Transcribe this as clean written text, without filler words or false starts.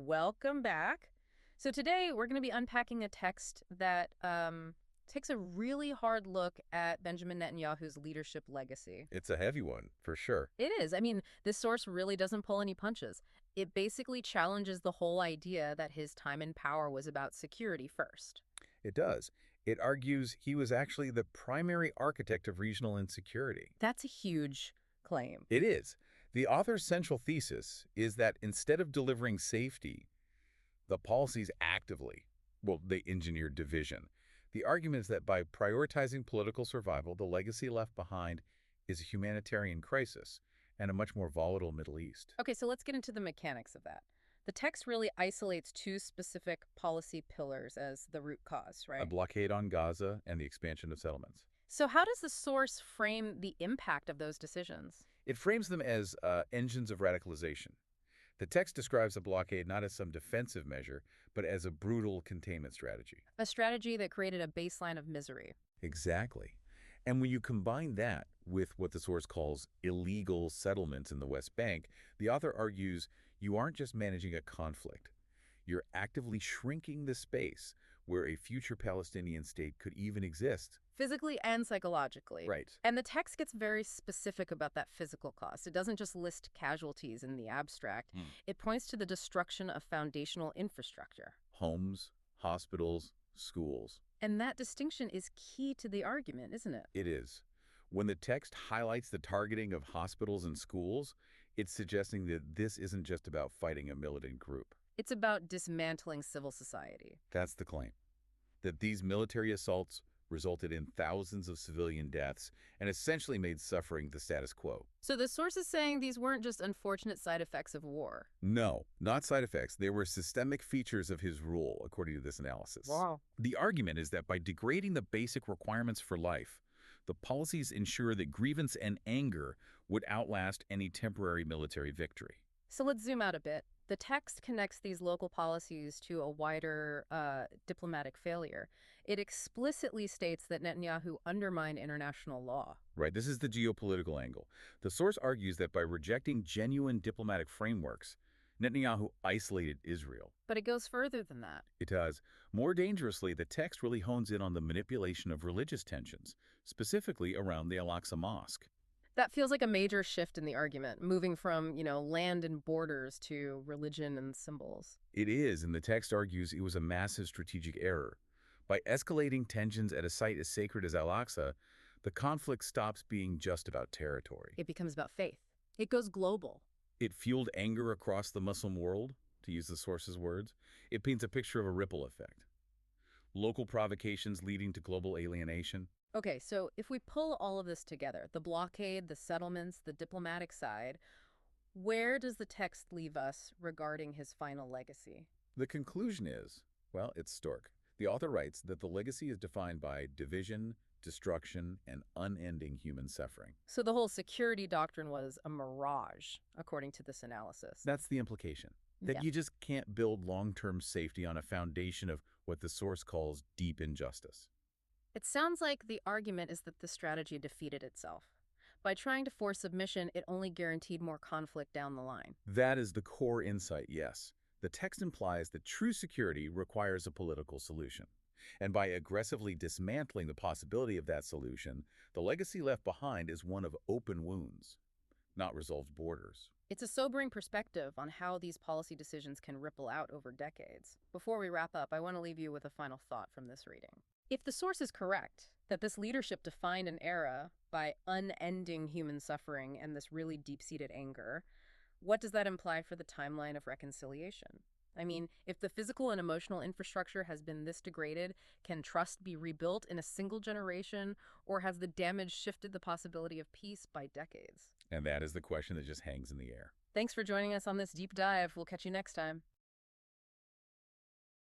Welcome back. So today we're going to be unpacking a text that takes a really hard look at Benjamin Netanyahu's leadership legacy. It's a heavy one, for sure. It is. I mean, this source really doesn't pull any punches. It basically challenges the whole idea that his time in power was about security first. It does. It argues he was actually the primary architect of regional insecurity. That's a huge claim. It is. The author's central thesis is that instead of delivering safety, the policies they engineered division. The argument is that by prioritizing political survival, the legacy left behind is a humanitarian crisis and a much more volatile Middle East. Okay, so let's get into the mechanics of that. The text really isolates two specific policy pillars as the root cause, A right? blockade on Gaza and the expansion of settlements. So how does the source frame the impact of those decisions? It frames them as engines of radicalization. The text describes the blockade not as some defensive measure, but as a brutal containment strategy. A strategy that created a baseline of misery. Exactly. And when you combine that with what the source calls illegal settlements in the West Bank, the author argues you aren't just managing a conflict. You're actively shrinking the space where a future Palestinian state could even exist. Physically and psychologically. Right. And the text gets very specific about that physical cost. It doesn't just list casualties in the abstract. It points to the destruction of foundational infrastructure. Homes, hospitals, schools. And that distinction is key to the argument, isn't it? It is. When the text highlights the targeting of hospitals and schools, it's suggesting that this isn't just about fighting a militant group. It's about dismantling civil society. That's the claim. That these military assaults resulted in thousands of civilian deaths and essentially made suffering the status quo. So the source is saying these weren't just unfortunate side effects of war. No, not side effects. They were systemic features of his rule, according to this analysis. Wow. The argument is that by degrading the basic requirements for life, the policies ensure that grievance and anger would outlast any temporary military victory. So let's zoom out a bit. The text connects these local policies to a wider diplomatic failure. It explicitly states that Netanyahu undermined international law. Right, this is the geopolitical angle. The source argues that by rejecting genuine diplomatic frameworks, Netanyahu isolated Israel. But it goes further than that. It does. More dangerously, the text really hones in on the manipulation of religious tensions, specifically around the Al-Aqsa Mosque. That feels like a major shift in the argument, moving from, land and borders to religion and symbols. It is, and the text argues it was a massive strategic error. By escalating tensions at a site as sacred as Al-Aqsa, the conflict stops being just about territory. It becomes about faith. It goes global. It fueled anger across the Muslim world, to use the source's words. It paints a picture of a ripple effect. Local provocations leading to global alienation. Okay, so if we pull all of this together, the blockade, the settlements, the diplomatic side, where does the text leave us regarding his final legacy? The conclusion is, well, it's stark. The author writes that the legacy is defined by division, destruction, and unending human suffering. So the whole security doctrine was a mirage, according to this analysis. That's the implication. That Yeah. you just can't build long-term safety on a foundation of what the source calls deep injustice. It sounds like the argument is that the strategy defeated itself. By trying to force submission, it only guaranteed more conflict down the line. That is the core insight, yes. The text implies that true security requires a political solution. And by aggressively dismantling the possibility of that solution, the legacy left behind is one of open wounds, not resolved borders. It's a sobering perspective on how these policy decisions can ripple out over decades. Before we wrap up, I want to leave you with a final thought from this reading. If the source is correct, that this leadership defined an era by unending human suffering and this really deep-seated anger, what does that imply for the timeline of reconciliation? I mean, if the physical and emotional infrastructure has been this degraded, can trust be rebuilt in a single generation, or has the damage shifted the possibility of peace by decades? And that is the question that just hangs in the air. Thanks for joining us on this deep dive. We'll catch you next time.